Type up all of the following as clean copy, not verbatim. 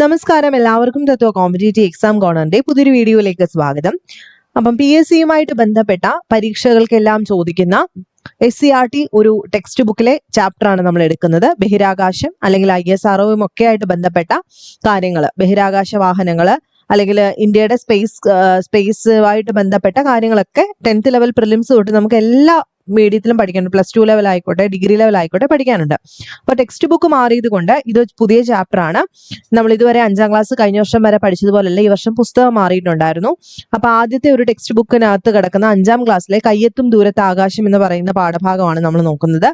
നമസ്കാരം, എല്ലാവർക്കും തത്വ competitive exam കോർണറിന്റെ പുതിയൊരു വീഡിയോയിലേക്ക് സ്വാഗതം. അപ്പം PSCയുമായിട്ട് ബന്ധപ്പെട്ട പരീക്ഷകൾക്കെല്ലാം ചോദിക്കുന്ന SCRT ഒരു ടെക്സ്റ്റ് ബുക്കിലെ ചാപ്റ്റർ ആണ് നമ്മൾ എടുക്കുന്നത്. ബഹിരാകാശം അല്ലെങ്കിൽ ISROയും ഒക്കെ ആയിട്ട് ബന്ധപ്പെട്ട കാര്യങ്ങൾ, ബഹിരാകാശ വാഹനങ്ങൾ അല്ലെങ്കിൽ ഇന്ത്യയുടെ സ്പേസുമായിട്ട് ബന്ധപ്പെട്ട കാര്യങ്ങളൊക്കെ 10th ലെവൽ പ്രിലിംസ് തൊട്ട് നമുക്ക് എല്ലാ മീഡിയത്തിലും പഠിക്കാനുണ്ട്. +2 ലെവൽ ആയിക്കോട്ടെ, ഡിഗ്രി ലെവൽ ആയിക്കോട്ടെ പഠിക്കാനുണ്ട്. അപ്പൊ ടെക്സ്റ്റ് ബുക്ക് മാറിയത് കൊണ്ട് ഇത് പുതിയ ചാപ്റ്റർ ആണ്. നമ്മൾ ഇതുവരെ 5ാം ക്ലാസ് കഴിഞ്ഞ വർഷം വരെ പഠിച്ചതുപോലല്ല, ഈ വർഷം പുസ്തകം മാറിയിട്ടുണ്ടായിരുന്നു. അപ്പൊ ആദ്യത്തെ ഒരു ടെക്സ്റ്റ് ബുക്കിനകത്ത് കിടക്കുന്ന 5ാം ക്ലാസ്സിലെ കയ്യെത്തും ദൂരത്ത് ആകാശം എന്ന് പറയുന്ന പാഠഭാഗമാണ് നമ്മൾ നോക്കുന്നത്.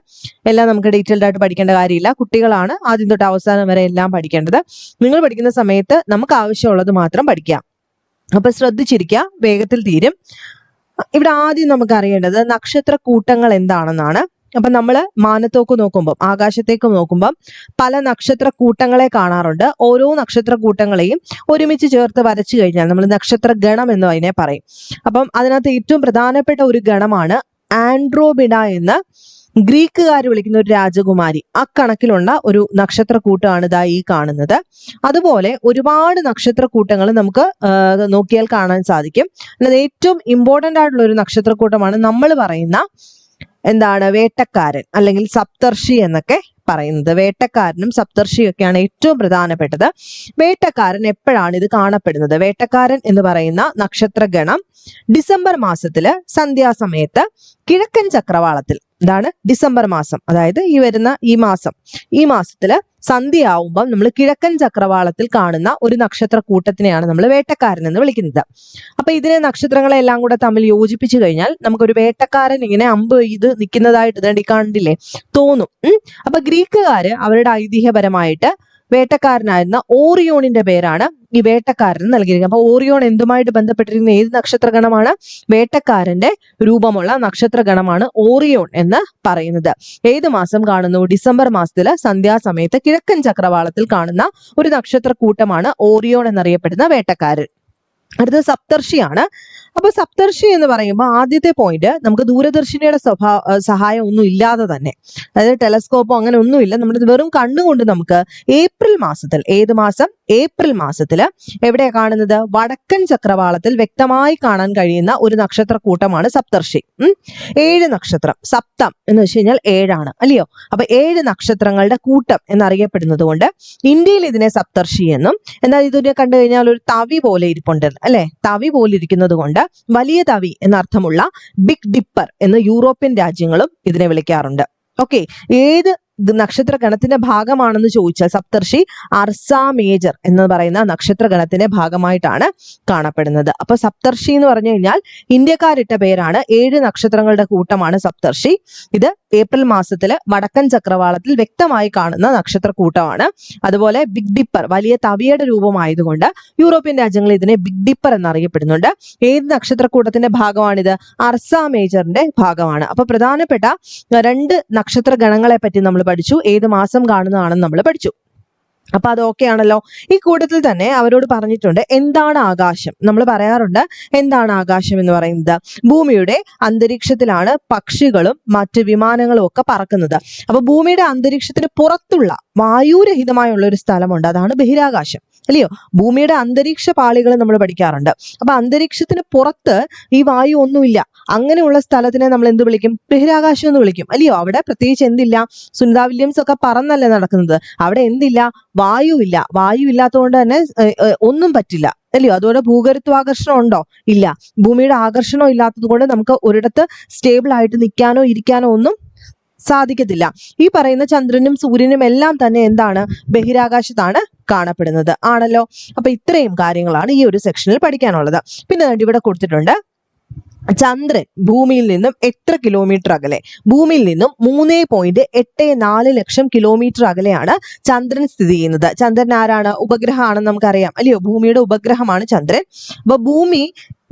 എല്ലാം നമുക്ക് ഡീറ്റെയിൽഡ് ആയിട്ട് പഠിക്കേണ്ട കാര്യമില്ല. കുട്ടികളാണ് ആദ്യം തൊട്ട് അവസാനം വരെ എല്ലാം പഠിക്കേണ്ടത്. നിങ്ങൾ പഠിക്കുന്ന സമയത്ത് നമുക്ക് ആവശ്യമുള്ളത് മാത്രം പഠിക്കാം. അപ്പൊ ശ്രദ്ധിച്ചിരിക്കുക, വേഗത്തിൽ തീരും. ഇവിടെ ആദ്യം നമുക്ക് അറിയേണ്ടത് നക്ഷത്ര കൂട്ടങ്ങൾ എന്താണെന്നാണ്. അപ്പൊ നമ്മൾ മാനത്തേക്ക് നോക്കുമ്പോൾ, ആകാശത്തേക്ക് നോക്കുമ്പോൾ പല നക്ഷത്ര കൂട്ടങ്ങളെ കാണാറുണ്ട്. ഓരോ നക്ഷത്ര കൂട്ടങ്ങളെയും ഒരുമിച്ച് ചേർത്ത് വരച്ചു കഴിഞ്ഞാൽ നമ്മൾ നക്ഷത്ര ഗണം എന്ന് അതിനെ പറയും. അപ്പം അതിനകത്ത് ഏറ്റവും പ്രധാനപ്പെട്ട ഒരു ഗണമാണ് ആൻഡ്രോമിഡ എന്ന് ഗ്രീക്കുകാർ വിളിക്കുന്ന ഒരു രാജകുമാരി. അക്കണക്കിലുള്ള ഒരു നക്ഷത്ര കൂട്ടമാണ് ഇതാ ഈ കാണുന്നത്. അതുപോലെ ഒരുപാട് നക്ഷത്ര കൂട്ടങ്ങൾ നമുക്ക് നോക്കിയാൽ കാണാൻ സാധിക്കും. എന്നാൽ ഏറ്റവും ഇമ്പോർട്ടന്റ് ആയിട്ടുള്ള ഒരു നക്ഷത്ര കൂട്ടമാണ് നമ്മൾ പറയുന്ന വേട്ടക്കാരൻ അല്ലെങ്കിൽ സപ്തർഷി എന്നൊക്കെ പറയുന്നത്. വേട്ടക്കാരനും സപ്തർഷിയൊക്കെയാണ് ഏറ്റവും പ്രധാനപ്പെട്ടത്. വേട്ടക്കാരൻ എപ്പോഴാണ് ഇത് കാണപ്പെടുന്നത്? വേട്ടക്കാരൻ എന്ന് പറയുന്ന നക്ഷത്ര ഗണം ഡിസംബർ മാസത്തില് സന്ധ്യാസമയത്ത് കിഴക്കൻ ചക്രവാളത്തിൽ, ഇതാണ് ഡിസംബർ മാസം, അതായത് ഈ മാസത്തില് സന്ധ്യയാവുമ്പം നമ്മൾ കിഴക്കൻ ചക്രവാളത്തിൽ കാണുന്ന ഒരു നക്ഷത്ര കൂട്ടത്തിനെയാണ് നമ്മൾ വേട്ടക്കാരൻ എന്ന് വിളിക്കുന്നത്. അപ്പൊ ഇതിനെ നക്ഷത്രങ്ങളെ എല്ലാം കൂടെ തമ്മിൽ യോജിപ്പിച്ചു കഴിഞ്ഞാൽ നമുക്കൊരു വേട്ടക്കാരൻ ഇങ്ങനെ അമ്പ് ചെയ്ത് നിൽക്കുന്നതായിട്ട് ഇതേണ്ടി കണ്ടില്ലേ തോന്നും. അപ്പൊ ഗ്രീക്കുകാര് അവരുടെ ഐതിഹ്യപരമായിട്ട് വേട്ടക്കാരനായിരുന്ന ഓറിയോണിന്റെ പേരാണ് ഈ വേട്ടക്കാരൻ നൽകിയിരിക്കുന്നത്. അപ്പൊ ഓറിയോൺ എന്തുമായിട്ട് ബന്ധപ്പെട്ടിരിക്കുന്ന ഏത് നക്ഷത്രഗണമാണ്? വേട്ടക്കാരന്റെ രൂപമുള്ള നക്ഷത്രഗണമാണ് ഓറിയോൺ എന്ന് പറയുന്നത്. ഏത് മാസം കാണുന്നു? ഡിസംബർ മാസത്തില് സന്ധ്യാസമയത്ത് കിഴക്കൻ ചക്രവാളത്തിൽ കാണുന്ന ഒരു നക്ഷത്ര കൂട്ടമാണ് ഓറിയോൺ എന്നറിയപ്പെടുന്ന വേട്ടക്കാരൻ. അടുത്തത് സപ്തർഷിയാണ്. അപ്പൊ സപ്തർഷി എന്ന് പറയുമ്പോൾ ആദ്യത്തെ പോയിന്റ്, നമുക്ക് ദൂരദർശിനിയുടെ സഹായം ഒന്നും ഇല്ലാതെ തന്നെ, അതായത് ടെലസ്കോപ്പോ അങ്ങനെ ഒന്നുമില്ല, നമ്മുടെ വെറും കണ്ണുകൊണ്ട് നമുക്ക് ഏപ്രിൽ മാസത്തിൽ, ഏത് മാസം? ഏപ്രിൽ മാസത്തില് എവിടെയാ കാണുന്നത്? വടക്കൻ ചക്രവാളത്തിൽ വ്യക്തമായി കാണാൻ കഴിയുന്ന ഒരു നക്ഷത്ര കൂട്ടമാണ് സപ്തർഷി. 7 നക്ഷത്രം, സപ്തം എന്ന് വെച്ച് കഴിഞ്ഞാൽ 7 അല്ലയോ? അപ്പൊ 7 നക്ഷത്രങ്ങളുടെ കൂട്ടം എന്നറിയപ്പെടുന്നത് കൊണ്ട് ഇന്ത്യയിൽ ഇതിനെ സപ്തർഷി എന്നും, എന്നാൽ ഇതിനെ കണ്ടു കഴിഞ്ഞാൽ ഒരു തവി പോലെ ഇരിപ്പുണ്ട് അല്ലെ, തവി പോലെ ഇരിക്കുന്നത് കൊണ്ട് വലിയ തവി എന്നർത്ഥമുള്ള ബിഗ് ഡിപ്പർ എന്ന് യൂറോപ്യൻ രാജ്യങ്ങളും ഇതിനെ വിളിക്കാറുണ്ട്. ഓക്കെ, ഏത് നക്ഷത്ര ഗണത്തിന്റെ ഭാഗമാണെന്ന് ചോദിച്ചാൽ സപ്തർഷി അർസ മേജർ എന്ന് പറയുന്ന നക്ഷത്ര ഗണത്തിന്റെ ഭാഗമായിട്ടാണ് കാണപ്പെടുന്നത്. അപ്പൊ സപ്തർഷി എന്ന് പറഞ്ഞു കഴിഞ്ഞാൽ ഇന്ത്യക്കാരിട്ട പേരാണ്. 7 നക്ഷത്രങ്ങളുടെ കൂട്ടമാണ് സപ്തർഷി. ഇത് ഏപ്രിൽ മാസത്തില് വടക്കൻ ചക്രവാളത്തിൽ വ്യക്തമായി കാണുന്ന നക്ഷത്ര കൂട്ടമാണ്. അതുപോലെ ബിഗ് ഡിപ്പർ, വലിയ തവിയുടെ രൂപമായതുകൊണ്ട് യൂറോപ്യൻ രാജ്യങ്ങൾ ഇതിനെ ബിഗ് ഡിപ്പർ എന്നറിയപ്പെടുന്നുണ്ട്. ഏത് നക്ഷത്രക്കൂട്ടത്തിന്റെ ഭാഗമാണിത്? അർസ മേജറിന്റെ ഭാഗമാണ്. അപ്പൊ പ്രധാനപ്പെട്ട 2 നക്ഷത്ര ഗണങ്ങളെ പറ്റി നമ്മൾ പഠിച്ചു. ഏത് മാസം കാണുന്നതാണെന്ന് നമ്മൾ പഠിച്ചു. അപ്പൊ അത് ഓക്കെ ആണല്ലോ. ഈ കൂട്ടത്തിൽ തന്നെ അവരോട് പറഞ്ഞിട്ടുണ്ട് എന്താണ് ആകാശം. നമ്മൾ പറയാറുണ്ട് എന്താണ് ആകാശം എന്ന് പറയുന്നത്? ഭൂമിയുടെ അന്തരീക്ഷത്തിലാണ് പക്ഷികളും മറ്റ് വിമാനങ്ങളും ഒക്കെ പറക്കുന്നത്. അപ്പൊ ഭൂമിയുടെ അന്തരീക്ഷത്തിന് പുറത്തുള്ള വായുരഹിതമായുള്ള ഒരു സ്ഥലമുണ്ട്, അതാണ് ബഹിരാകാശം അല്ലയോ? ഭൂമിയുടെ അന്തരീക്ഷ പാളികൾ നമ്മൾ പഠിക്കാറുണ്ട്. അപ്പൊ അന്തരീക്ഷത്തിന് പുറത്ത് ഈ വായു ഒന്നുമില്ല, അങ്ങനെയുള്ള സ്ഥലത്തിനെ നമ്മൾ എന്ത് വിളിക്കും? ബഹിരാകാശം എന്ന് വിളിക്കും അല്ലയോ? അവിടെ പ്രത്യേകിച്ച് എന്തില്ല? സുനിത വില്യംസ് ഒക്കെ പറന്നല്ലേ നടക്കുന്നത്. അവിടെ എന്തില്ല? വായു ഇല്ല. വായു ഇല്ലാത്തതുകൊണ്ട് തന്നെ ഒന്നും പറ്റില്ല അല്ലയോ? അതുകൊണ്ട് ഭൂഗരുത്വാകർഷണം ഉണ്ടോ? ഇല്ല. ഭൂമിയുടെ ആകർഷണം ഇല്ലാത്തത് കൊണ്ട് നമുക്ക് ഒരിടത്ത് സ്റ്റേബിൾ ആയിട്ട് നിൽക്കാനോ ഇരിക്കാനോ ഒന്നും സാധിക്കത്തില്ല. ഈ പറയുന്ന ചന്ദ്രനും സൂര്യനും എല്ലാം തന്നെ എന്താണ്? ബഹിരാകാശത്താണ് കാണപ്പെടുന്നത് ആണല്ലോ. അപ്പൊ ഇത്രയും കാര്യങ്ങളാണ് ഈ ഒരു സെക്ഷനിൽ പഠിക്കാനുള്ളത്. പിന്നെ ഇവിടെ കൊടുത്തിട്ടുണ്ട് ചന്ദ്രൻ ഭൂമിയിൽ നിന്നും എത്ര കിലോമീറ്റർ അകലെ? ഭൂമിയിൽ നിന്നും 3.84 ലക്ഷം കിലോമീറ്റർ അകലെയാണ് ചന്ദ്രൻ സ്ഥിതി ചെയ്യുന്നത്. ചന്ദ്രൻ ആരാണ്? ഉപഗ്രഹമാണെന്ന് നമുക്കറിയാം അല്ലയോ? ഭൂമിയുടെ ഉപഗ്രഹമാണ് ചന്ദ്രൻ. അപ്പൊ ഭൂമി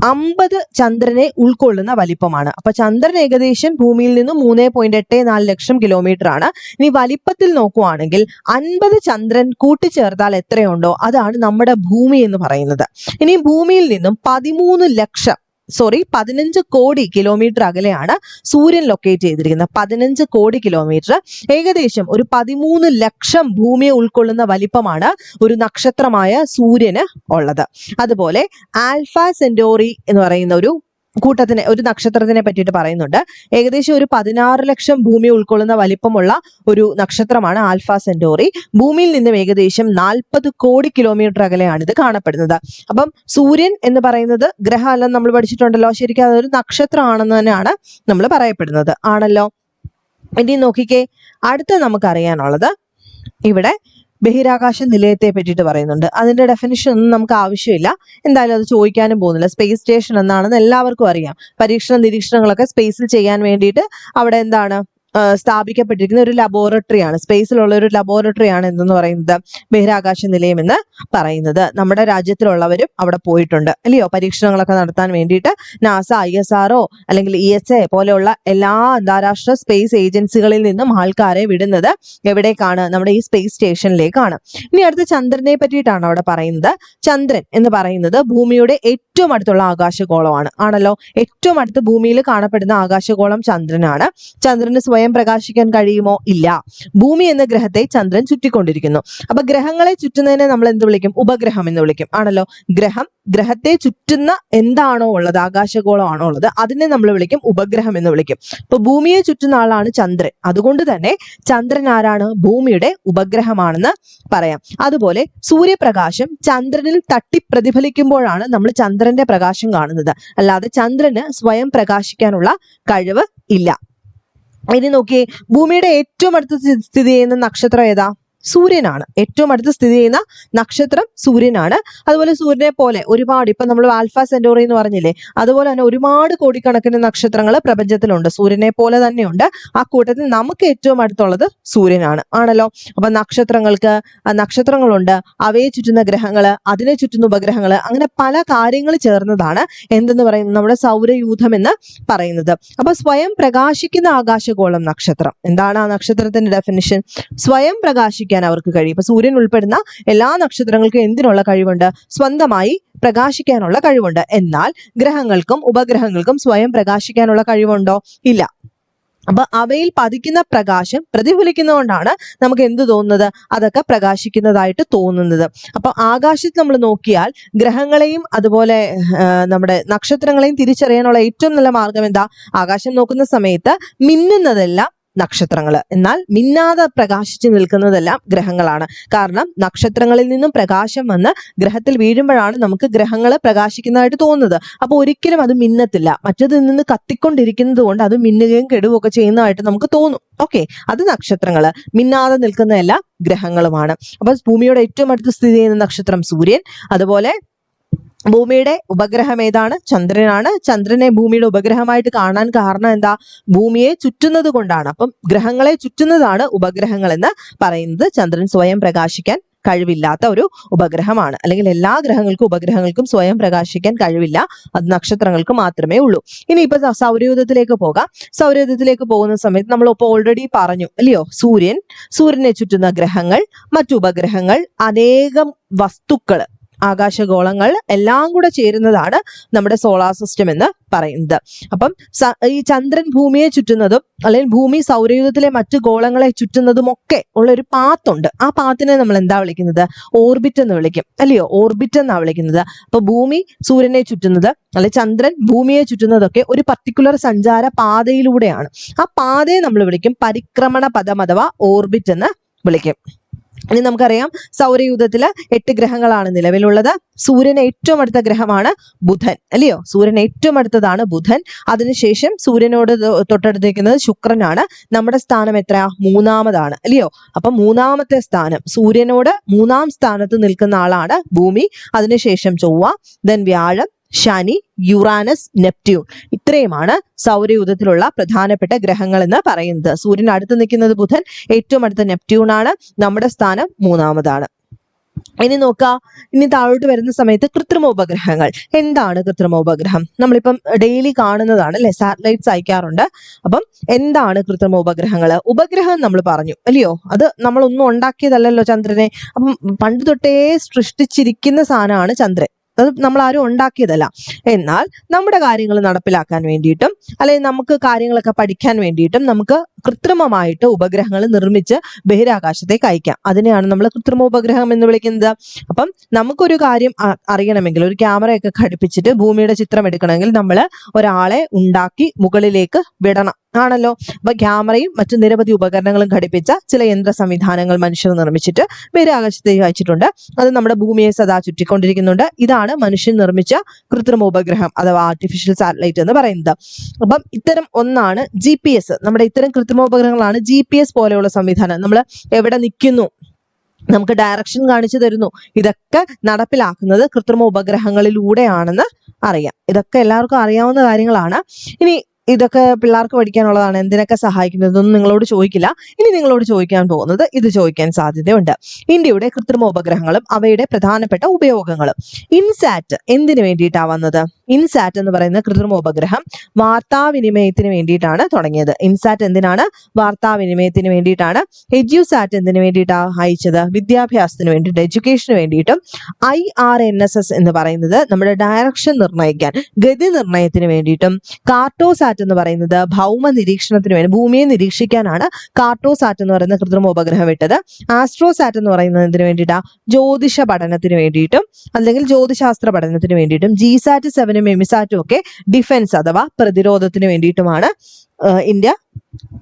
50 ചന്ദ്രനെ ഉൾക്കൊള്ളുന്ന വലിപ്പമാണ്. അപ്പൊ ചന്ദ്രൻ ഏകദേശം ഭൂമിയിൽ നിന്നും 3.84 ലക്ഷം കിലോമീറ്റർ ആണ്. ഇനി വലിപ്പത്തിൽ നോക്കുവാണെങ്കിൽ 50 ചന്ദ്രൻ കൂട്ടിച്ചേർത്താൽ എത്രയുണ്ടോ അതാണ് നമ്മുടെ ഭൂമി എന്ന് പറയുന്നത്. ഇനി ഭൂമിയിൽ നിന്നും 13 ലക്ഷം 15 കോടി കിലോമീറ്റർ അകലെയാണ് സൂര്യൻ ലൊക്കേറ്റ് ചെയ്തിരിക്കുന്നത്. 15 കോടി കിലോമീറ്റർ, ഏകദേശം ഒരു 13 ലക്ഷം ഭൂമിയെ ഉൾക്കൊള്ളുന്ന വലിപ്പമാണ് ഒരു നക്ഷത്രമായ സൂര്യന് ഉള്ളത്. അതുപോലെ ആൽഫ സെന്റോറി എന്ന് പറയുന്ന ഒരു നക്ഷത്രത്തിനെ പറ്റിയിട്ട് പറയുന്നുണ്ട്. ഏകദേശം ഒരു 16 ലക്ഷം ഭൂമിയെ ഉൾക്കൊള്ളുന്ന വലിപ്പമുള്ള ഒരു നക്ഷത്രമാണ് ആൽഫ സെന്റോറി. ഭൂമിയിൽ നിന്നും ഏകദേശം 40 കോടി കിലോമീറ്റർ അകലെയാണ് ഇത് കാണപ്പെടുന്നത്. അപ്പം സൂര്യൻ എന്ന് പറയുന്നത് ഗ്രഹമല്ലെന്ന് നമ്മൾ പഠിച്ചിട്ടുണ്ടല്ലോ. ശരിക്കും അതൊരു നക്ഷത്രമാണെന്ന് തന്നെയാണ് നമ്മൾ പറയപ്പെടുന്നത്, ആണല്ലോ. ഇനി നോക്കിക്കേ, അടുത്ത നമുക്കറിയാനുള്ളത് ഇവിടെ ബഹിരാകാശ നിലയത്തെ പറ്റിയിട്ട് പറയുന്നുണ്ട്. അതിന്റെ ഡെഫിനിഷൻ ഒന്നും നമുക്ക് ആവശ്യമില്ല, എന്തായാലും അത് ചോദിക്കാനും പോകുന്നില്ല. സ്പേസ് സ്റ്റേഷൻ എന്നാണെന്ന് എല്ലാവർക്കും അറിയാം. നിരീക്ഷണങ്ങളൊക്കെ സ്പേസിൽ ചെയ്യാൻ വേണ്ടിയിട്ട് അവിടെ എന്താണ് സ്ഥാപിക്കപ്പെട്ടിരിക്കുന്ന ഒരു ലബോറട്ടറിയാണ്, സ്പേസിലുള്ള ഒരു ലബോറട്ടറിയാണ് എന്തെന്ന് പറയുന്നത് ബഹിരാകാശ നിലയം എന്ന് പറയുന്നത്. നമ്മുടെ രാജ്യത്തിലുള്ളവരും അവിടെ പോയിട്ടുണ്ട്, അല്ലയോ, പരീക്ഷണങ്ങളൊക്കെ നടത്താൻ വേണ്ടിയിട്ട്. നാസ, ISRO അല്ലെങ്കിൽ ESA പോലെയുള്ള എല്ലാ അന്താരാഷ്ട്ര സ്പേസ് ഏജൻസികളിൽ നിന്നും ആൾക്കാരെ വിടുന്നത് എവിടേക്കാണ്? നമ്മുടെ ഈ സ്പേസ് സ്റ്റേഷനിലേക്കാണ്. ഇനി അടുത്ത ചന്ദ്രനെ പറ്റിയിട്ടാണ് അവിടെ പറയുന്നത്. ചന്ദ്രൻ എന്ന് പറയുന്നത് ഭൂമിയുടെ ഏറ്റവും അടുത്തുള്ള ആകാശഗോളമാണ്, ആണല്ലോ. ഏറ്റവും അടുത്ത് ഭൂമിയിൽ കാണപ്പെടുന്ന ആകാശഗോളം ചന്ദ്രനാണ്. ചന്ദ്രന് സ്വയം പ്രകാശിക്കാൻ കഴിയുമോ? ഇല്ല. ഭൂമി എന്ന ഗ്രഹത്തെ ചന്ദ്രൻ ചുറ്റിക്കൊണ്ടിരിക്കുന്നു. അപ്പൊ ഗ്രഹങ്ങളെ ചുറ്റുന്നതിനെ നമ്മൾ എന്ത് വിളിക്കും? ഉപഗ്രഹം എന്ന് വിളിക്കും, ആണല്ലോ. ഗ്രഹത്തെ ചുറ്റുന്ന എന്താണോ ഉള്ളത്, ആകാശഗോളമാണോ ഉള്ളത്, അതിനെ നമ്മൾ വിളിക്കും ഉപഗ്രഹം എന്ന് വിളിക്കും. അപ്പൊ ഭൂമിയെ ചുറ്റുന്ന ആളാണ് ചന്ദ്രൻ. അതുകൊണ്ട് തന്നെ ചന്ദ്രൻ ആരാണ്? ഭൂമിയുടെ ഉപഗ്രഹമാണെന്ന് പറയാം. അതുപോലെ സൂര്യപ്രകാശം ചന്ദ്രനിൽ തട്ടി പ്രതിഫലിക്കുമ്പോഴാണ് നമ്മൾ ചന്ദ്രന്റെ പ്രകാശം കാണുന്നത്. അല്ലാതെ ചന്ദ്രന് സ്വയം പ്രകാശിക്കാനുള്ള കഴിവ് ഇല്ല. ഇനി നോക്കിയേ, ഭൂമിയുടെ ഏറ്റവും അടുത്ത് സ്ഥിതി ചെയ്യുന്ന നക്ഷത്രം ഏതാ? സൂര്യനാണ്. ഏറ്റവും അടുത്ത് സ്ഥിതി ചെയ്യുന്ന നക്ഷത്രം സൂര്യനാണ്. അതുപോലെ സൂര്യനെ പോലെ ഒരുപാട്, ഇപ്പൊ നമ്മൾ ആൽഫ സെന്റോറി എന്ന് പറഞ്ഞില്ലേ, അതുപോലെ തന്നെ ഒരുപാട് കോടിക്കണക്കിന് നക്ഷത്രങ്ങൾ പ്രപഞ്ചത്തിലുണ്ട്. സൂര്യനെ പോലെ തന്നെയുണ്ട്. ആ കൂട്ടത്തിൽ നമുക്ക് ഏറ്റവും അടുത്തുള്ളത് സൂര്യനാണ്, ആണല്ലോ. അപ്പൊ നക്ഷത്രങ്ങളുണ്ട്, അവയെ ചുറ്റുന്ന ഗ്രഹങ്ങള്, അതിനെ ചുറ്റുന്ന ഉപഗ്രഹങ്ങള്, അങ്ങനെ പല കാര്യങ്ങൾ ചേർന്നതാണ് എന്തെന്ന് പറയുന്നത് നമ്മുടെ സൗരയൂഥം എന്ന് പറയുന്നത്. അപ്പൊ സ്വയം പ്രകാശിക്കുന്ന ആകാശഗോളം നക്ഷത്രം. എന്താണ് ആ നക്ഷത്രത്തിന്റെ ഡെഫിനിഷൻ? സ്വയം പ്രകാശിക്കുന്ന അവർക്ക് കഴിയും. ഇപ്പൊ സൂര്യൻ ഉൾപ്പെടുന്ന എല്ലാ നക്ഷത്രങ്ങൾക്കും എന്തിനുള്ള കഴിവുണ്ട്? സ്വന്തമായി പ്രകാശിക്കാനുള്ള കഴിവുണ്ട്. എന്നാൽ ഗ്രഹങ്ങൾക്കും ഉപഗ്രഹങ്ങൾക്കും സ്വയം പ്രകാശിക്കാനുള്ള കഴിവുണ്ടോ? ഇല്ല. അപ്പൊ അവയിൽ പതിക്കുന്ന പ്രകാശം പ്രതിഫലിക്കുന്നതുകൊണ്ടാണ് നമുക്ക് എന്ത് തോന്നുന്നത്? അതൊക്കെ പ്രകാശിക്കുന്നതായിട്ട് തോന്നുന്നത്. അപ്പൊ ആകാശത്ത് നമ്മൾ നോക്കിയാൽ ഗ്രഹങ്ങളെയും അതുപോലെ നമ്മുടെ നക്ഷത്രങ്ങളെയും തിരിച്ചറിയാനുള്ള ഏറ്റവും നല്ല മാർഗം എന്താ? ആകാശം നോക്കുന്ന സമയത്ത് മിന്നുന്നതെല്ലാം നക്ഷത്രങ്ങൾ, എന്നാൽ മിന്നാതെ പ്രകാശിച്ചു നിൽക്കുന്നതെല്ലാം ഗ്രഹങ്ങളാണ്. കാരണം നക്ഷത്രങ്ങളിൽ നിന്നും പ്രകാശം വന്ന് ഗ്രഹത്തിൽ വീഴുമ്പോഴാണ് നമുക്ക് ഗ്രഹങ്ങൾ പ്രകാശിക്കുന്നതായിട്ട് തോന്നുന്നത്. അപ്പൊ ഒരിക്കലും അത് മിന്നത്തില്ല. മറ്റതിൽ നിന്ന് കത്തിക്കൊണ്ടിരിക്കുന്നത് കൊണ്ട് അത് മിന്നുകയും കെടുകയൊക്കെ ചെയ്യുന്നതായിട്ട് നമുക്ക് തോന്നും. ഓക്കെ, അത് നക്ഷത്രങ്ങള്. മിന്നാതെ നിൽക്കുന്ന എല്ലാ ഗ്രഹങ്ങളുമാണ്. അപ്പൊ ഭൂമിയുടെ ഏറ്റവും അടുത്ത് സ്ഥിതി ചെയ്യുന്ന നക്ഷത്രം സൂര്യൻ. അതുപോലെ ഭൂമിയുടെ ഉപഗ്രഹം ഏതാണ്? ചന്ദ്രനാണ്. ചന്ദ്രനെ ഭൂമിയുടെ ഉപഗ്രഹമായിട്ട് കാണാൻ കാരണം എന്താ? ഭൂമിയെ ചുറ്റുന്നത് കൊണ്ടാണ്. അപ്പം ഗ്രഹങ്ങളെ ചുറ്റുന്നതാണ് ഉപഗ്രഹങ്ങൾ എന്ന് പറയുന്നത്. ചന്ദ്രൻ സ്വയം പ്രകാശിക്കാൻ കഴിവില്ലാത്ത ഒരു ഉപഗ്രഹമാണ്. അല്ലെങ്കിൽ എല്ലാ ഉപഗ്രഹങ്ങൾക്കും സ്വയം പ്രകാശിക്കാൻ കഴിവില്ല. അത് നക്ഷത്രങ്ങൾക്ക് മാത്രമേ ഉള്ളൂ. ഇനി ഇപ്പൊ സൗരയൂഥത്തിലേക്ക് പോകാം. സൗരയൂഥത്തിലേക്ക് പോകുന്ന സമയത്ത് നമ്മൾ ഇപ്പോൾ ഓൾറെഡി പറഞ്ഞു, അല്ലയോ, സൂര്യനെ ചുറ്റുന്ന ഗ്രഹങ്ങൾ, മറ്റു ഉപഗ്രഹങ്ങൾ, അനേകം വസ്തുക്കൾ, ആകാശഗോളങ്ങൾ എല്ലാം കൂടെ ചേരുന്നതാണ് നമ്മുടെ സോളാർ സിസ്റ്റം എന്ന് പറയുന്നത്. അപ്പം ഈ ചന്ദ്രൻ ഭൂമിയെ ചുറ്റുന്നതും അല്ലെങ്കിൽ ഭൂമി സൗരയൂഥത്തിലെ മറ്റു ഗോളങ്ങളെ ചുറ്റുന്നതും ഒക്കെ ഉള്ള ഒരു പാത്തുണ്ട്. ആ പാത്തിനെ നമ്മൾ എന്താ വിളിക്കുന്നത്? ഓർബിറ്റ് എന്ന് വിളിക്കും, അല്ലയോ. ഓർബിറ്റ് എന്നാ വിളിക്കുന്നത്. അപ്പൊ ഭൂമി സൂര്യനെ ചുറ്റുന്നത് അല്ലെങ്കിൽ ചന്ദ്രൻ ഭൂമിയെ ചുറ്റുന്നതൊക്കെ ഒരു പർട്ടിക്കുലർ സഞ്ചാര പാതയിലൂടെയാണ്. ആ പാതയെ നമ്മൾ വിളിക്കും പരിക്രമണ പഥം അഥവാ ഓർബിറ്റ് എന്ന് വിളിക്കും. ഇനി നമുക്കറിയാം സൗരയൂഥത്തില് 8 ഗ്രഹങ്ങളാണ് നിലവിലുള്ളത്. സൂര്യന് ഏറ്റവും അടുത്ത ഗ്രഹമാണ് ബുധൻ, അല്ലയോ. സൂര്യൻ ഏറ്റവും അടുത്തതാണ് ബുധൻ. അതിനുശേഷം സൂര്യനോട് തൊട്ടടുത്തിരിക്കുന്നത് ശുക്രനാണ്. നമ്മുടെ സ്ഥാനം എത്രയാ? 3-ാമതാണ്, അല്ലയോ. അപ്പൊ 3-ാമത്തെ സ്ഥാനം, സൂര്യനോട് 3-ാം സ്ഥാനത്ത് നിൽക്കുന്ന ആളാണ് ഭൂമി. അതിനുശേഷം ചൊവ്വ, ദെൻ വ്യാഴം, ശനി, യുറാനസ്, നെപ്റ്റ്യൂൺ. ഇത്രയുമാണ് സൗരയൂഥത്തിലുള്ള പ്രധാനപ്പെട്ട ഗ്രഹങ്ങൾ എന്ന് പറയുന്നത്. സൂര്യൻ അടുത്ത് നിൽക്കുന്നത് ബുധൻ, ഏറ്റവും അടുത്ത നെപ്റ്റ്യൂൺ ആണ്. നമ്മുടെ സ്ഥാനം 3-ാമതാണ്. ഇനി നോക്കാം, ഇനി താഴോട്ട് വരുന്ന സമയത്ത് കൃത്രിമ ഉപഗ്രഹങ്ങൾ. എന്താണ് കൃത്രിമ ഉപഗ്രഹം? നമ്മളിപ്പം ഡെയിലി കാണുന്നതാണ്, അല്ലെ, സാറ്റലൈറ്റ്സ് അയക്കാറുണ്ട്. അപ്പം എന്താണ് കൃത്രിമ ഉപഗ്രഹങ്ങൾ? ഉപഗ്രഹം നമ്മൾ പറഞ്ഞു, അല്ലയോ. അത് നമ്മളൊന്നും ഉണ്ടാക്കിയതല്ലല്ലോ ചന്ദ്രനെ. അപ്പം പണ്ട് തൊട്ടേ സൃഷ്ടിച്ചിരിക്കുന്ന സാധനമാണ് ചന്ദ്രൻ. അത് നമ്മൾ ആരും ഉണ്ടാക്കിയതല്ല. എന്നാൽ നമ്മുടെ കാര്യങ്ങൾ നടപ്പിലാക്കാൻ വേണ്ടിയിട്ടും അല്ലെങ്കിൽ നമുക്ക് കാര്യങ്ങളൊക്കെ പഠിക്കാൻ വേണ്ടിയിട്ടും നമുക്ക് കൃത്രിമമായിട്ട് ഉപഗ്രഹങ്ങൾ നിർമ്മിച്ച് ബഹിരാകാശത്തേക്ക് അയക്കാം. അതിനെയാണ് നമ്മൾ കൃത്രിമ ഉപഗ്രഹം എന്ന് വിളിക്കുന്നത്. അപ്പം നമുക്കൊരു കാര്യം അറിയണമെങ്കിൽ, ഒരു ക്യാമറയൊക്കെ ഘടിപ്പിച്ചിട്ട് ഭൂമിയുടെ ചിത്രം എടുക്കണമെങ്കിൽ നമ്മൾ ഒരാളെ ഉണ്ടാക്കി മുകളിലേക്ക് വിടണം ആണല്ലോ. അപ്പൊ ക്യാമറയും മറ്റു നിരവധി ഉപകരണങ്ങളും ഘടിപ്പിച്ച ചില യന്ത്ര സംവിധാനങ്ങൾ മനുഷ്യർ നിർമ്മിച്ചിട്ട് ബഹിരാകാശത്തേക്ക് അയച്ചിട്ടുണ്ട്. അത് നമ്മുടെ ഭൂമിയെ സദാ ചുറ്റിക്കൊണ്ടിരിക്കുന്നുണ്ട്. ഇതാണ് മനുഷ്യൻ നിർമ്മിച്ച കൃത്രിമ ഉപഗ്രഹം അഥവാ ആർട്ടിഫിഷ്യൽ സാറ്റലൈറ്റ് എന്ന് പറയുന്നത്. അപ്പം ഇത്തരം ഒന്നാണ് GPS. നമ്മുടെ ഇത്തരം കൃത്രിമ ഉപഗ്രഹങ്ങളാണ് GPS പോലെയുള്ള സംവിധാനം. നമ്മൾ എവിടെ നിൽക്കുന്നു, നമുക്ക് ഡയറക്ഷൻ കാണിച്ചു തരുന്നു. ഇതൊക്കെ നടപ്പിലാക്കുന്നത് കൃത്രിമ ഉപഗ്രഹങ്ങളിലൂടെയാണെന്ന് അറിയാം. ഇതൊക്കെ എല്ലാവർക്കും അറിയാവുന്ന കാര്യങ്ങളാണ്. ഇനി ഇതൊക്കെ പിള്ളേർക്ക് പഠിക്കാനുള്ളതാണ്. എന്തിനൊക്കെ സഹായിക്കുന്നതൊന്നും നിങ്ങളോട് ചോദിക്കില്ല. ഇനി നിങ്ങളോട് ചോദിക്കാൻ പോകുന്നത് ഇത് ചോദിക്കാൻ സാധ്യതയുണ്ട്. ഇന്ത്യയുടെ കൃത്രിമ ഉപഗ്രഹങ്ങളും അവയുടെ പ്രധാനപ്പെട്ട ഉപയോഗങ്ങളും. ഇൻസാറ്റ് എന്തിനു വേണ്ടിയിട്ടാണ് വന്നത്? ഇൻസാറ്റ് എന്ന് പറയുന്ന കൃത്രിമ ഉപഗ്രഹം വാർത്താവിനിമയത്തിന് വേണ്ടിയിട്ടാണ് തുടങ്ങിയത്. ഇൻസാറ്റ് എന്തിനാണ്? വാർത്താവിനിമയത്തിന് വേണ്ടിയിട്ടാണ്. എഡ്യൂസാറ്റ് എന്തിനു വേണ്ടിയിട്ടാണ് അയച്ചത്? വിദ്യാഭ്യാസത്തിന് വേണ്ടിയിട്ട്, എഡ്യൂക്കേഷന് വേണ്ടിയിട്ടും. IRNSS എന്ന് പറയുന്നത് നമ്മുടെ ഡയറക്ഷൻ നിർണ്ണയിക്കാൻ, ഗതി നിർണ്ണയത്തിന് വേണ്ടിയിട്ടും. കാർട്ടോസാറ്റ് എന്ന് പറയുന്നത് ഭൗമ നിരീക്ഷണത്തിന് വേണ്ടി, ഭൂമിയെ നിരീക്ഷിക്കാനാണ് കാർട്ടോസാറ്റ് എന്ന് പറയുന്ന കൃത്രിമ ഉപഗ്രഹം വിട്ടത്. ആസ്ട്രോസാറ്റ് എന്ന് പറയുന്നത് എന്തിനു വേണ്ടിയിട്ടാണ്? ജ്യോതിഷ പഠനത്തിന് വേണ്ടിയിട്ടും അല്ലെങ്കിൽ ജ്യോതിശാസ്ത്ര പഠനത്തിന് വേണ്ടിയിട്ടും. ജിസാറ്റ് 7 എമിസാറ്റും ഒക്കെ ഡിഫൻസ് അഥവാ പ്രതിരോധത്തിന് വേണ്ടിയിട്ടുമാണ് ഇന്ത്യ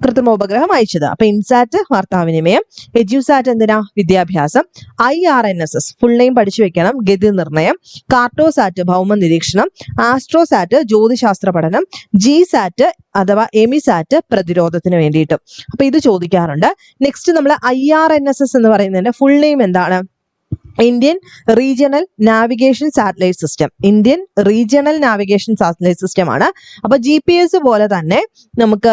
കൃത്രിമ ഉപഗ്രഹം അയച്ചത്. അപ്പൊ ഇൻസാറ്റ് വാർത്താവിനിമയം, എഡ്യൂസാറ്റ് എന്തിനാ? വിദ്യാഭ്യാസം. IRNSS ഫുൾ നെയിം പഠിച്ചു വെക്കണം, ഗതി നിർണ്ണയം. കാർട്ടോസാറ്റ് ഭൗമ നിരീക്ഷണം. ആസ്ട്രോസാറ്റ് ജ്യോതിശാസ്ത്ര പഠനം. ജിസാറ്റ് അഥവാ എമിസാറ്റ് പ്രതിരോധത്തിന് വേണ്ടിയിട്ടും. അപ്പൊ ഇത് ചോദിക്കാറുണ്ട്. നെക്സ്റ്റ് നമ്മൾ IRNSS എന്ന് പറയുന്നതിന്റെ ഫുൾ നെയിം എന്താണ്? Indian regional navigation satellite system. Indian regional navigation satellite system ആണ്. അപ്പൊ GPS പോലെ തന്നെ നമുക്ക്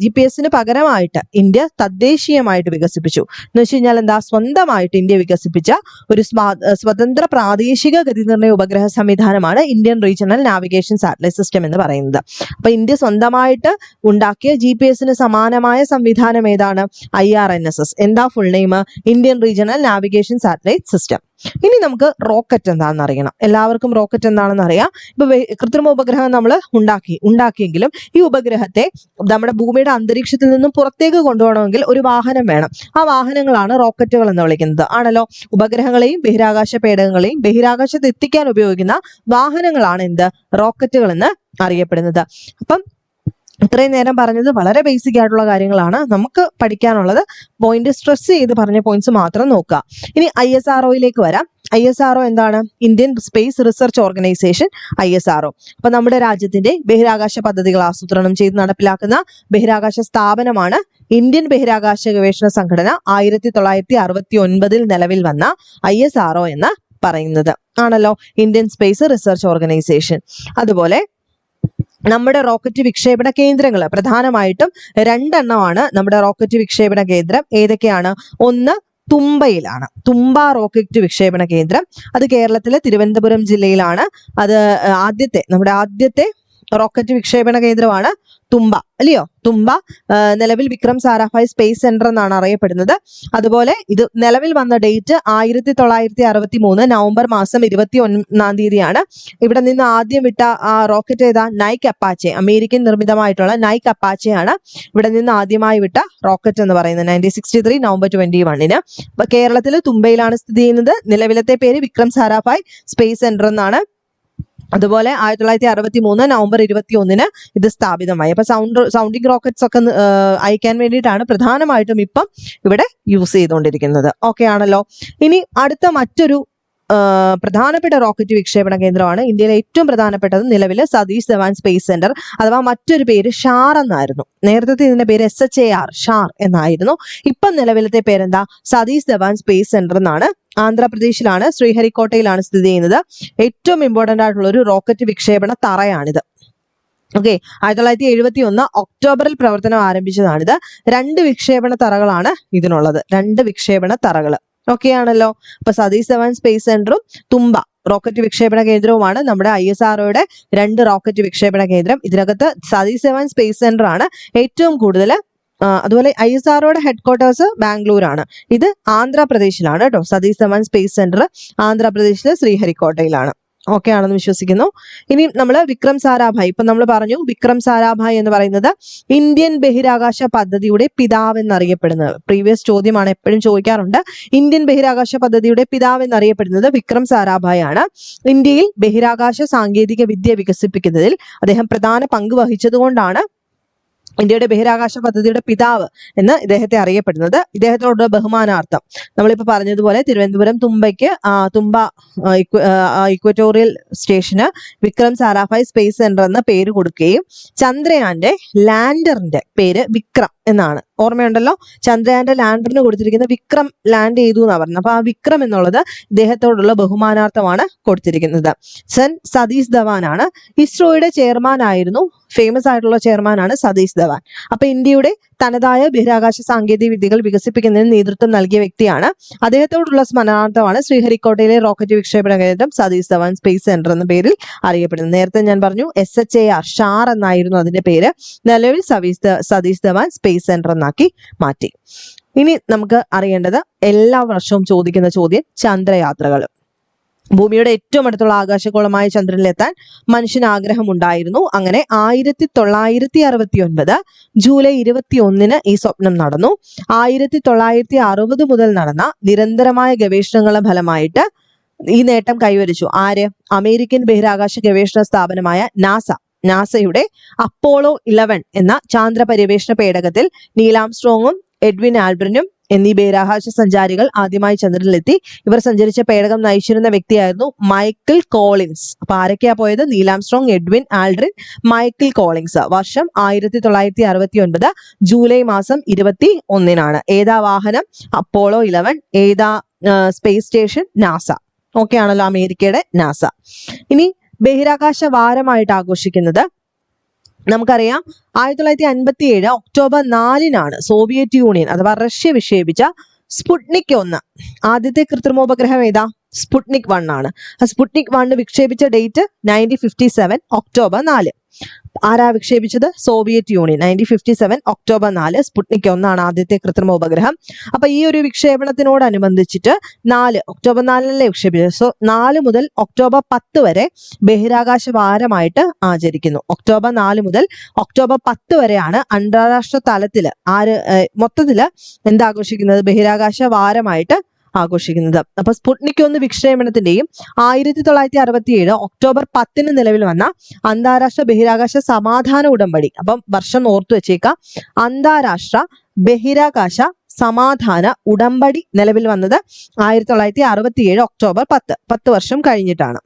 GPS പകരമായിട്ട് ഇന്ത്യ തദ്ദേശീയമായിട്ട് വികസിപ്പിച്ചു എന്ന് വെച്ച് കഴിഞ്ഞാൽ എന്താ? സ്വന്തമായിട്ട് ഇന്ത്യ വികസിപ്പിച്ച ഒരു സ്വതന്ത്ര പ്രാദേശിക ഗതിനിർണ്ണയ ഉപഗ്രഹ സംവിധാനമാണ് Indian regional navigation satellite system എന്ന് പറയുന്നത്. അപ്പൊ ഇന്ത്യ സ്വന്തമായിട്ട് ഉണ്ടാക്കിയ GPS സമാനമായ സംവിധാനം ഏതാണ്? IRNSS. എന്താ full name? Indian regional navigation satellite system. ഇനി നമുക്ക് റോക്കറ്റ് എന്താണെന്ന് അറിയണം. എല്ലാവർക്കും റോക്കറ്റ് എന്താണെന്ന് അറിയാം. ഇപ്പൊ കൃത്രിമ ഉപഗ്രഹം നമ്മൾ ഉണ്ടാക്കിയെങ്കിലും ഈ ഉപഗ്രഹത്തെ നമ്മുടെ ഭൂമിയുടെ അന്തരീക്ഷത്തിൽ നിന്നും പുറത്തേക്ക് കൊണ്ടുപോകണമെങ്കിൽ ഒരു വാഹനം വേണം. ആ വാഹനങ്ങളാണ് റോക്കറ്റുകൾ എന്ന് വിളിക്കുന്നത് ആണല്ലോ. ഉപഗ്രഹങ്ങളെയും ബഹിരാകാശ പേടകങ്ങളെയും ബഹിരാകാശത്ത് എത്തിക്കാൻ ഉപയോഗിക്കുന്ന വാഹനങ്ങളാണ് എന്ത്? റോക്കറ്റുകൾ എന്ന് അറിയപ്പെടുന്നത്. അപ്പം ഇത്രയും നേരം പറഞ്ഞത് വളരെ ബേസിക് ആയിട്ടുള്ള കാര്യങ്ങളാണ്. നമുക്ക് പഠിക്കാനുള്ളത് പോയിന്റ് സ്ട്രെസ് ചെയ്ത് പറഞ്ഞ പോയിന്റ്സ് മാത്രം നോക്കുക. ഇനി ISROയിലേക്ക് വരാം. ISRO എന്താണ്? Indian space research organisation, ISRO. അപ്പൊ നമ്മുടെ രാജ്യത്തിന്റെ ബഹിരാകാശ പദ്ധതികൾ ആസൂത്രണം ചെയ്ത് നടപ്പിലാക്കുന്ന ബഹിരാകാശ സ്ഥാപനമാണ് ഇന്ത്യൻ ബഹിരാകാശ ഗവേഷണ സംഘടന. 1969 നിലവിൽ വന്ന ISRO എന്ന് പറയുന്നത് ആണല്ലോ, ഇന്ത്യൻ സ്പേസ് റിസർച്ച് ഓർഗനൈസേഷൻ. അതുപോലെ നമ്മുടെ റോക്കറ്റ് വിക്ഷേപണ കേന്ദ്രങ്ങൾ പ്രധാനമായിട്ടും 2 നമ്മുടെ റോക്കറ്റ് വിക്ഷേപണ കേന്ദ്രം. ഏതൊക്കെയാണ്? ഒന്ന് തുമ്പയിലാണ്, തുമ്പ റോക്കറ്റ് വിക്ഷേപണ കേന്ദ്രം. അത് കേരളത്തിലെ തിരുവനന്തപുരം ജില്ലയിലാണ്. അത് നമ്മുടെ ആദ്യത്തെ റോക്കറ്റ് വിക്ഷേപണ കേന്ദ്രമാണ് തുമ്പ, അല്ലയോ? തുമ്പ നിലവിൽ വിക്രം സാരാഭായ് സ്പേസ് സെന്റർ എന്നാണ് അറിയപ്പെടുന്നത്. അതുപോലെ ഇത് നിലവിൽ വന്ന ഡേറ്റ് 1963 നവംബർ മാസം 21 ഇവിടെ നിന്ന് ആദ്യം വിട്ട റോക്കറ്റ് ഏതാ? നൈക്ക് അപ്പാച്ചെ, അമേരിക്കൻ നിർമ്മിതമായിട്ടുള്ള നൈക്ക് അപ്പാച്ചെ ആണ് ഇവിടെ നിന്ന് ആദ്യമായി വിട്ട റോക്കറ്റ് എന്ന് പറയുന്നത് 1963 നവംബർ 21. അപ്പൊ കേരളത്തിൽ തുമ്പയിലാണ് സ്ഥിതി ചെയ്യുന്നത്. നിലവിലത്തെ പേര് വിക്രം സാരാഭായ് സ്പേസ് സെന്റർ എന്നാണ്. അതുപോലെ 1963 നവംബർ 21 ഇത് സ്ഥാപിതമായി. അപ്പൊ സൗണ്ടിങ് റോക്കറ്റ്സ് ഒക്കെ അയക്കാൻ വേണ്ടിയിട്ടാണ് പ്രധാനമായിട്ടും ഇപ്പം ഇവിടെ യൂസ് ചെയ്തുകൊണ്ടിരിക്കുന്നത്. ഓക്കെ ആണല്ലോ. ഇനി അടുത്ത മറ്റൊരു പ്രധാനപ്പെട്ട റോക്കറ്റ് വിക്ഷേപണ കേന്ദ്രമാണ് ഇന്ത്യയിലെ ഏറ്റവും പ്രധാനപ്പെട്ടത് നിലവിൽ സതീഷ് ധവാൻ സ്പേസ് സെന്റർ, അഥവാ മറ്റൊരു പേര് ഷാർ എന്നായിരുന്നു. നേരത്തെ ഇതിന്റെ പേര് SHAR, ഷാർ എന്നായിരുന്നു. ഇപ്പം നിലവിലത്തെ പേരെന്താ? സതീഷ് ധവാൻ സ്പേസ് സെന്റർ എന്നാണ്. ആന്ധ്രാപ്രദേശിലാണ്, ശ്രീഹരിക്കോട്ടയിലാണ് സ്ഥിതി ചെയ്യുന്നത്. ഏറ്റവും ഇമ്പോർട്ടന്റ് ആയിട്ടുള്ള ഒരു റോക്കറ്റ് വിക്ഷേപണ തറയാണിത്. ഓക്കെ, 1971 ഒക്ടോബറിൽ പ്രവർത്തനം ആരംഭിച്ചതാണിത്. 2 വിക്ഷേപണ തറകളാണ് ഇതിനുള്ളത്, 2 വിക്ഷേപണ തറകൾ. ഓക്കെ ആണല്ലോ. അപ്പൊ സതീഷ് ധവാൻ സ്പേസ് സെന്ററും തുമ്പ റോക്കറ്റ് വിക്ഷേപണ കേന്ദ്രവുമാണ് നമ്മുടെ ISROയുടെ 2 റോക്കറ്റ് വിക്ഷേപണ കേന്ദ്രം. ഇതിനകത്ത് സതീഷ് ധവാൻ സ്പേസ് സെന്റർ ആണ് ഏറ്റവും കൂടുതൽ. അതുപോലെ ISROയുടെ ഹെഡ്ക്വാർട്ടേഴ്സ് ബാംഗ്ലൂരാണ്. ഇത് ആന്ധ്രാപ്രദേശിലാണ് കേട്ടോ. സതീഷ് ധവാൻ സ്പേസ് സെന്റർ ആന്ധ്രാപ്രദേശിലെ ശ്രീഹരിക്കോട്ടയിലാണ്. ഓക്കെ ആണെന്ന് വിശ്വസിക്കുന്നു. ഇനി നമ്മൾ വിക്രം സാരാഭായ്, ഇപ്പൊ നമ്മൾ പറഞ്ഞു വിക്രം സാരാഭായ് എന്ന് പറയുന്നത് ഇന്ത്യൻ ബഹിരാകാശ പദ്ധതിയുടെ പിതാവ് എന്നറിയപ്പെടുന്നത്, പ്രീവിയസ് ചോദ്യമാണ്, എപ്പോഴും ചോദിക്കാറുണ്ട്. ഇന്ത്യൻ ബഹിരാകാശ പദ്ധതിയുടെ പിതാവ് എന്നറിയപ്പെടുന്നത് വിക്രം സാരാഭായ് ആണ്. ഇന്ത്യയിൽ ബഹിരാകാശ സാങ്കേതിക വിദ്യ വികസിപ്പിക്കുന്നതിൽ അദ്ദേഹം പ്രധാന പങ്ക് വഹിച്ചതുകൊണ്ടാണ് ഇന്ത്യയുടെ ബഹിരാകാശ പദ്ധതിയുടെ പിതാവ് എന്ന് ഇദ്ദേഹത്തെ അറിയപ്പെടുന്നത്. ഇദ്ദേഹത്തോടുള്ള ബഹുമാനാർത്ഥം നമ്മളിപ്പോ പറഞ്ഞതുപോലെ തിരുവനന്തപുരം തുമ്പ ഇക്വറ്റോറിയൽ സ്റ്റേഷന് വിക്രം സാരാഭായ് സ്പേസ് സെന്റർ എന്ന പേര് കൊടുക്കുകയും ചന്ദ്രയാന്റെ ലാൻഡറിന്റെ പേര് വിക്രം എന്നാണ്. ഓർമ്മയുണ്ടല്ലോ, ചന്ദ്രയാന്റെ ലാൻഡറിന് കൊടുത്തിരിക്കുന്ന വിക്രം ലാൻഡ് ചെയ്തു എന്നാണ് പറഞ്ഞത്. അപ്പൊ ആ വിക്രം എന്നുള്ളത് ഇദ്ദേഹത്തോടുള്ള ബഹുമാനാർത്ഥമാണ് കൊടുത്തിരിക്കുന്നത്. സതീഷ് ധവാൻ ആണ് ഇസ്രോയുടെ ചെയർമാൻ ആയിരുന്നു. ഫേമസ് ആയിട്ടുള്ള ചെയർമാനാണ് സതീഷ് ധവാൻ. അപ്പൊ ഇന്ത്യയുടെ തനതായ ബഹിരാകാശ സാങ്കേതിക വിദ്യകൾ വികസിപ്പിക്കുന്നതിന് നേതൃത്വം നൽകിയ വ്യക്തിയാണ്. അദ്ദേഹത്തോടുള്ള സ്മരണാർത്ഥമാണ് ശ്രീഹരിക്കോട്ടയിലെ റോക്കറ്റ് വിക്ഷേപണ കേന്ദ്രം സതീഷ് ധവാൻ സ്പേസ് സെന്റർ എന്ന പേരിൽ അറിയപ്പെടുന്നത്. നേരത്തെ ഞാൻ പറഞ്ഞു SHAR ഷാർ എന്നായിരുന്നു അതിന്റെ പേര്. നിലവിൽ സതീഷ് ധവാൻ സ്പേസ് സെന്റർ എന്നാക്കി മാറ്റി. ഇനി നമുക്ക് അറിയേണ്ടത് എല്ലാ വർഷവും ചോദിക്കുന്ന ചോദ്യം, ചന്ദ്രയാത്രകൾ. ഭൂമിയുടെ ഏറ്റവും അടുത്തുള്ള ആകാശഗോളമായ ചന്ദ്രനിലെത്താൻ മനുഷ്യന് ആഗ്രഹമുണ്ടായിരുന്നു. അങ്ങനെ 1969 ജൂലൈ 21 ഈ സ്വപ്നം നടന്നു. 1960 മുതൽ നടന്ന നിരന്തരമായ ഗവേഷണങ്ങളുടെ ഫലമായിട്ട് ഈ നേട്ടം കൈവരിച്ചു. ആര്? അമേരിക്കൻ ബഹിരാകാശ ഗവേഷണ സ്ഥാപനമായ നാസയുടെ അപ്പോളോ 11 എന്ന ചാന്ദ്ര പര്യവേഷണ പേടകത്തിൽ നീൽ ആംസ്ട്രോങ്ങും എഡ്വിൻ ആൽഡ്രിനും എന്നീ ബഹിരാകാശ സഞ്ചാരികൾ ആദ്യമായി ചന്ദ്രനിലെത്തി. ഇവർ സഞ്ചരിച്ച പേടകം നയിച്ചിരുന്ന വ്യക്തിയായിരുന്നു മൈക്കിൾ കോളിൻസ്. അപ്പൊ ആരൊക്കെയാ പോയത്? Neil Armstrong, Edwin Aldrin, Michael Collins. വർഷം 1969 ജൂലൈ മാസം 21. ഏതാ വാഹനം? അപ്പോളോ 11. ഏതാ സ്പേസ് സ്റ്റേഷൻ? നാസ. ഓക്കെ ആണല്ലോ, അമേരിക്കയുടെ നാസ. ഇനി ബഹിരാകാശ വാരമായിട്ട് ആഘോഷിക്കുന്നത് നമുക്കറിയാം 1957 ഒക്ടോബർ 4 സോവിയറ്റ് യൂണിയൻ അഥവാ റഷ്യ വിക്ഷേപിച്ച സ്പുട്നിക് 1. ആദ്യത്തെ കൃത്രിമോപഗ്രഹം ഏതാ? സ്പുട്നിക് 1 ആണ്. സ്പുട്നിക് 1 വിക്ഷേപിച്ച ഡേറ്റ് 1957 ഒക്ടോബർ 4. ആരാ വിക്ഷേപിച്ചത്? Soviet Union. 1957 ഒക്ടോബർ 4 സ്പുട്നിക് 1 ആണ് ആദ്യത്തെ കൃത്രിമ ഉപഗ്രഹം. അപ്പൊ ഈ ഒരു വിക്ഷേപണത്തിനോടനുബന്ധിച്ചിട്ട് ഒക്ടോബർ 4 വിക്ഷേപിച്ചത്. സോ 4 മുതൽ ഒക്ടോബർ 10 വരെ ബഹിരാകാശ വാരമായിട്ട് ആചരിക്കുന്നു. ഒക്ടോബർ 4 മുതൽ ഒക്ടോബർ 10 വരെയാണ് അന്താരാഷ്ട്ര തലത്തില് മൊത്തത്തില് എന്താഘോഷിക്കുന്നത്? ബഹിരാകാശ വാരമായിട്ട് ആഘോഷിക്കുന്നത്. അപ്പൊ സ്പുട്നിക് 1 വിക്ഷേപണത്തിന്റെയും 1967 ഒക്ടോബർ 10 നിലവിൽ വന്ന അന്താരാഷ്ട്ര ബഹിരാകാശ സമാധാന ഉടമ്പടി, അപ്പം വർഷം ഓർത്തു വെച്ചേക്കാം, അന്താരാഷ്ട്ര ബഹിരാകാശ സമാധാന ഉടമ്പടി നിലവിൽ വന്നത് 1967 ഒക്ടോബർ 10 വർഷം കഴിഞ്ഞിട്ടാണ്.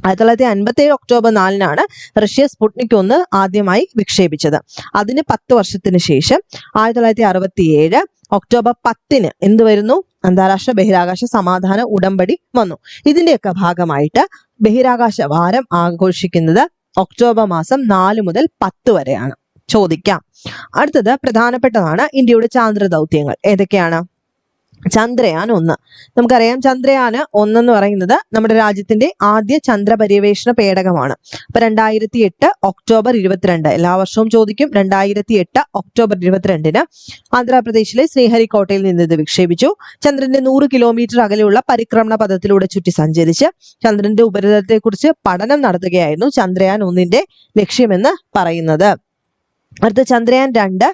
1957 ഒക്ടോബർ 4 റഷ്യ സ്പുട്നിക് 1 ആദ്യമായി വിക്ഷേപിച്ചത്. അതിന് 10 വർഷത്തിന് ശേഷം 1967 ഒക്ടോബർ 10 എന്ത് വരുന്നു? അന്താരാഷ്ട്ര ബഹിരാകാശ സമാധാന ഉടമ്പടി വന്നു. ഇതിന്റെയൊക്കെ ഭാഗമായിട്ട് ബഹിരാകാശ വാരം ആഘോഷിക്കുന്നത് ഒക്ടോബർ മാസം 4 മുതൽ 10 വരെയാണ്. ചോദിക്കാം. അടുത്തത് പ്രധാനപ്പെട്ടതാണ്, ഇന്ത്യയുടെ ചാന്ദ്ര ദൗത്യങ്ങൾ ഏതൊക്കെയാണ്? ചന്ദ്രയാൻ 1. നമുക്കറിയാം ചന്ദ്രയാൻ 1 എന്ന് പറയുന്നത് നമ്മുടെ രാജ്യത്തിന്റെ ആദ്യ ചന്ദ്ര പര്യവേഷണ പേടകമാണ്. അപ്പൊ 2008 ഒക്ടോബർ 22, എല്ലാ വർഷവും ചോദിക്കും. 2008 ഒക്ടോബർ 22 ആന്ധ്രാപ്രദേശിലെ ശ്രീഹരിക്കോട്ടയിൽ നിന്ന് ഇത് വിക്ഷേപിച്ചു. ചന്ദ്രന്റെ 100 കിലോമീറ്റർ അകലെയുള്ള പരിക്രമണ പഥത്തിലൂടെ ചുറ്റി സഞ്ചരിച്ച് ചന്ദ്രന്റെ ഉപരിതലത്തെ കുറിച്ച് പഠനം നടത്തുകയായിരുന്നു ചന്ദ്രയാൻ 1 ലക്ഷ്യമെന്ന് പറയുന്നത്. അടുത്ത ചന്ദ്രയാൻ 2,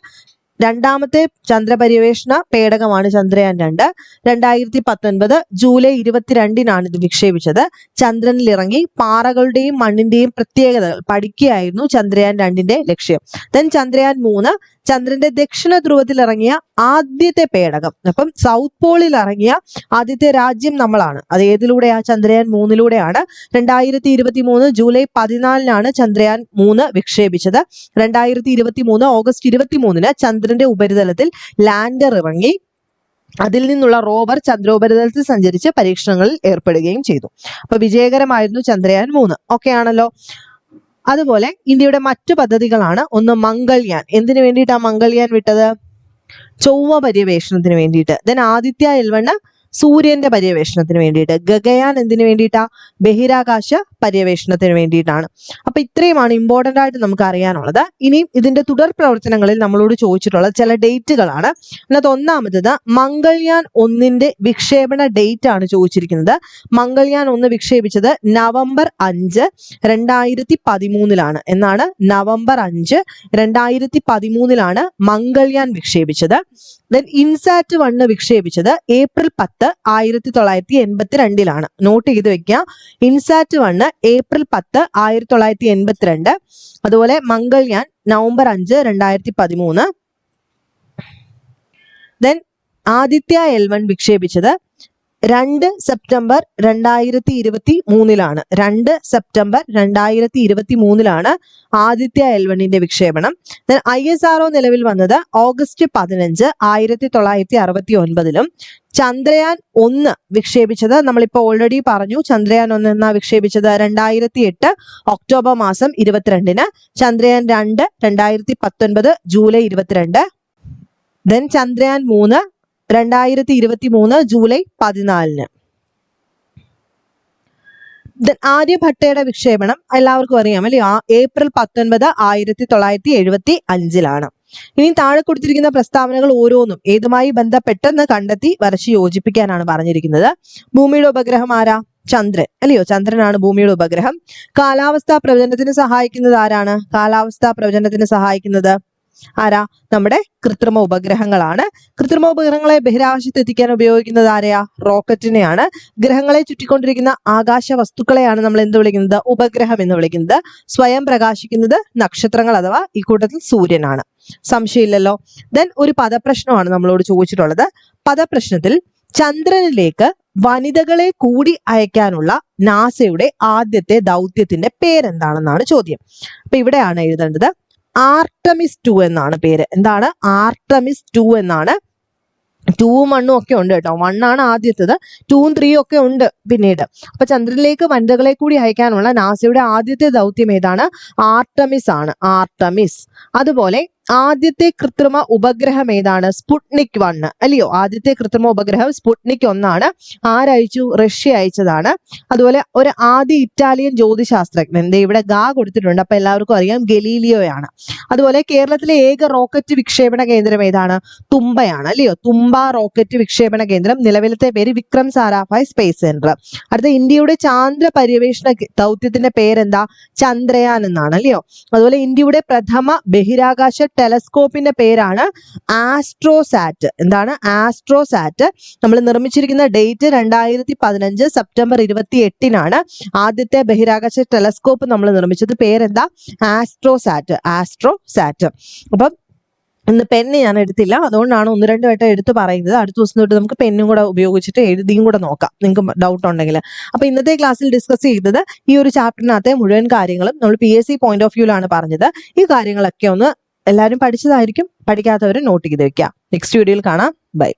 രണ്ടാമത്തെ ചന്ദ്രപര്യവേഷണ പേടകമാണ് ചന്ദ്രയാൻ 2. 2019 ജൂലൈ 22 ഇത് വിക്ഷേപിച്ചത്. ചന്ദ്രനിൽ ഇറങ്ങി പാറകളുടെയും മണ്ണിന്റെയും പ്രത്യേകതകൾ പഠിക്കുകയായിരുന്നു ചന്ദ്രയാൻ 2 ലക്ഷ്യം. ദെൻ ചന്ദ്രയാൻ 3 ചന്ദ്രന്റെ ദക്ഷിണ ധ്രുവത്തിൽ ഇറങ്ങിയ ആദ്യത്തെ പേടകം. അപ്പം സൗത്ത് പോളിൽ ഇറങ്ങിയ ആദ്യത്തെ രാജ്യം നമ്മളാണ്. അത് ഏതിലൂടെയാ? ചന്ദ്രയാൻ 3 2023 ജൂലൈ 14 ചന്ദ്രയാൻ 3 വിക്ഷേപിച്ചത്. 2023 ഓഗസ്റ്റ് 23 ചന്ദ്രന്റെ ഉപരിതലത്തിൽ ലാൻഡർ ഇറങ്ങി. അതിൽ നിന്നുള്ള റോവർ ചന്ദ്രോപരിതലത്തിൽ സഞ്ചരിച്ച് പരീക്ഷണങ്ങളിൽ ഏർപ്പെടുകയും ചെയ്തു. അപ്പൊ വിജയകരമായിരുന്നു ചന്ദ്രയാൻ 3. ഓക്കെ ആണല്ലോ. അതുപോലെ ഇന്ത്യയുടെ മറ്റു പദ്ധതികളാണ്. ഒന്ന് മംഗൾയാൻ. എന്തിനു വേണ്ടിയിട്ടാണ് മംഗൾയാൻ വിട്ടത്? ചൊവ്വ പര്യവേഷണത്തിന് വേണ്ടിയിട്ട്. ദെൻ ആദിത്യ L1 സൂര്യന്റെ പര്യവേഷണത്തിന് വേണ്ടിയിട്ട്. ഗഗയാൻ എന്തിനു വേണ്ടിയിട്ടാ? ബഹിരാകാശ പര്യവേഷണത്തിന് വേണ്ടിയിട്ടാണ്. അപ്പൊ ഇത്രയുമാണ് ഇമ്പോർട്ടന്റ് ആയിട്ട് നമുക്ക് അറിയാനുള്ളത്. ഇനിയും ഇതിന്റെ തുടർ പ്രവർത്തനങ്ങളിൽ നമ്മളോട് ചോദിച്ചിട്ടുള്ള ചില ഡേറ്റുകളാണ്. അതിനകത്ത് ഒന്നാമത്തത് മംഗൾയാൻ 1 വിക്ഷേപണ ഡേറ്റ് ആണ് ചോദിച്ചിരിക്കുന്നത്. മംഗൾയാൻ 1 വിക്ഷേപിച്ചത് നവംബർ 5, 2013 എന്നാണ്. നവംബർ 5, 2013 മംഗൾയാൻ വിക്ഷേപിച്ചത്. ദെൻ ഇൻസാറ്റ് 1 വിക്ഷേപിച്ചത് ഏപ്രിൽ 10, 1982 നോട്ട് ചെയ്ത് വെക്കുക. ഇൻസാറ്റ് 1 ഏപ്രിൽ 10, 1982. അതുപോലെ Mangalyaan November 5, 2013. Then Aditya L1 വിക്ഷേപിച്ചത് 2 സെപ്റ്റംബർ 2023 2 സെപ്റ്റംബർ 2023 ആദിത്യ L1 വിക്ഷേപണം. ISRO നിലവിൽ വന്നത് ഓഗസ്റ്റ് 15, 1969. ചന്ദ്രയാൻ 1 വിക്ഷേപിച്ചത് നമ്മളിപ്പോൾ ഓൾറെഡി പറഞ്ഞു. ചന്ദ്രയാൻ 1 എന്നാ വിക്ഷേപിച്ചത് 2008 ഒക്ടോബർ മാസം 22. Chandrayaan 2 2019 July 22. Then Chandrayaan 3 2023 July 14. ആര്യഭട്ടയുടെ വിക്ഷേപണം എല്ലാവർക്കും അറിയാം അല്ലേ? ഏപ്രിൽ 19, 1975. ഇനി താഴെ കൊടുത്തിരിക്കുന്ന പ്രസ്താവനകൾ ഓരോന്നും ഏതുമായി ബന്ധപ്പെട്ടെന്ന് കണ്ടെത്തി വരച്ച് യോജിപ്പിക്കാനാണ് പറഞ്ഞിരിക്കുന്നത്. ഭൂമിയുടെ ഉപഗ്രഹം ആരാ? ചന്ദ്രൻ അല്ലയോ? ചന്ദ്രനാണ് ഭൂമിയുടെ ഉപഗ്രഹം. കാലാവസ്ഥാ പ്രവചനത്തിന് സഹായിക്കുന്നത് ആരാണ്? കാലാവസ്ഥാ പ്രവചനത്തിന് സഹായിക്കുന്നത് ആരാ? നമ്മുടെ കൃത്രിമ ഉപഗ്രഹങ്ങളാണ്. കൃത്രിമ ഉപഗ്രഹങ്ങളെ ബഹിരാകാശത്ത് എത്തിക്കാൻ ഉപയോഗിക്കുന്നത് ആരെയാ? റോക്കറ്റിനെയാണ്. ഗ്രഹങ്ങളെ ചുറ്റിക്കൊണ്ടിരിക്കുന്ന ആകാശ വസ്തുക്കളെയാണ് നമ്മൾ എന്ത് വിളിക്കുന്നത്? ഉപഗ്രഹം എന്ന് വിളിക്കുന്നത്. സ്വയം പ്രകാശിക്കുന്നത് നക്ഷത്രങ്ങൾ അഥവാ ഈ കൂട്ടത്തിൽ സൂര്യനാണ്. സംശയമില്ലല്ലോ. ദെൻ ഒരു പദപ്രശ്നമാണ് നമ്മളോട് ചോദിച്ചിട്ടുള്ളത്. പദപ്രശ്നത്തിൽ ചന്ദ്രനിലേക്ക് വനിതകളെ കൂടി അയക്കാനുള്ള നാസയുടെ ആദ്യത്തെ ദൗത്യത്തിന്റെ പേരെന്താണെന്നാണ് ചോദ്യം. അപ്പൊ ഇവിടെയാണ് എഴുതേണ്ടത് ആർട്ടമിസ് 2 എന്നാണ് പേര്. എന്താണ്? ആർട്ടമിസ് 2 എന്നാണ്. 2ഉം 1ഉം ഒക്കെ ഉണ്ട് കേട്ടോ. 1 ആണ് ആദ്യത്തേത്, 2ഉം 3ഉം ഒക്കെ ഉണ്ട് പിന്നീട്. അപ്പൊ ചന്ദ്രനിലേക്ക് വനിതകളെ കൂടി അയക്കാനുള്ള നാസയുടെ ആദ്യത്തെ ദൗത്യം ഏതാണ്? ആർട്ടമിസ് ആണ്. ആർട്ടമിസ്. അതുപോലെ ആദ്യത്തെ കൃത്രിമ ഉപഗ്രഹം ഏതാണ്? സ്പുട്നിക് 1 അല്ലയോ? ആദ്യത്തെ കൃത്രിമ ഉപഗ്രഹം സ്പുട്നിക് 1 ആരയച്ചു? റഷ്യ അയച്ചതാണ്. അതുപോലെ ഒരു ആദ്യ ഇറ്റാലിയൻ ജ്യോതിശാസ്ത്രജ്ഞൻ ഇവിടെ ഗാ കൊടുത്തിട്ടുണ്ട്. അപ്പൊ എല്ലാവർക്കും അറിയാം ഗലീലിയോയാണ്. അതുപോലെ കേരളത്തിലെ ഏക റോക്കറ്റ് വിക്ഷേപണ കേന്ദ്രം ഏതാണ്? തുമ്പയാണ് അല്ലയോ? തുമ്പ റോക്കറ്റ് വിക്ഷേപണ കേന്ദ്രം. നിലവിലത്തെ പേര് വിക്രം സാരാഭായ് സ്പേസ് സെന്റർ. അടുത്ത ഇന്ത്യയുടെ ചാന്ദ്ര പര്യവേഷണ ദൗത്യത്തിന്റെ പേരെന്താ? ചന്ദ്രയാൻ എന്നാണ് അല്ലയോ? അതുപോലെ ഇന്ത്യയുടെ പ്രഥമ ബഹിരാകാശ ടെലസ്കോപ്പിന്റെ പേരാണ് ആസ്ട്രോസാറ്റ്. എന്താണ്? ആസ്ട്രോസാറ്റ്. നമ്മൾ നിർമ്മിച്ചിരിക്കുന്ന ഡേറ്റ് 2015 സെപ്റ്റംബർ 28 ആദ്യത്തെ ബഹിരാകാശ ടെലസ്കോപ്പ് നമ്മൾ നിർമ്മിച്ചത്. പേരെന്താ? ആസ്ട്രോസാറ്റ്. ആസ്ട്രോസാറ്റ്. അപ്പം ഇന്ന് പെണ്ണ് ഞാൻ എടുത്തില്ല, അതുകൊണ്ടാണ് 1-2 വട്ടം എടുത്ത് പറയുന്നത്. അടുത്ത ദിവസം തൊട്ട് നമുക്ക് പെന്നും കൂടെ ഉപയോഗിച്ചിട്ട് എഴുതിയും കൂടെ നോക്കാം, നിങ്ങൾക്ക് ഡൗട്ട് ഉണ്ടെങ്കിൽ. അപ്പൊ ഇന്നത്തെ ക്ലാസ്സിൽ ഡിസ്കസ് ചെയ്തത് ഈ ഒരു ചാപ്റ്ററിനകത്തെ മുഴുവൻ കാര്യങ്ങളും നമ്മൾ PSC പോയിന്റ് ഓഫ് വ്യൂലാണ് പറഞ്ഞത്. ഈ കാര്യങ്ങളൊക്കെ ഒന്ന് എല്ലാവരും പഠിച്ചതായിരിക്കും. പഠിക്കാത്തവർ നോട്ട് ചെയ്ത് വെക്കാം. നെക്സ്റ്റ് വീഡിയോയിൽ കാണാം. ബൈ.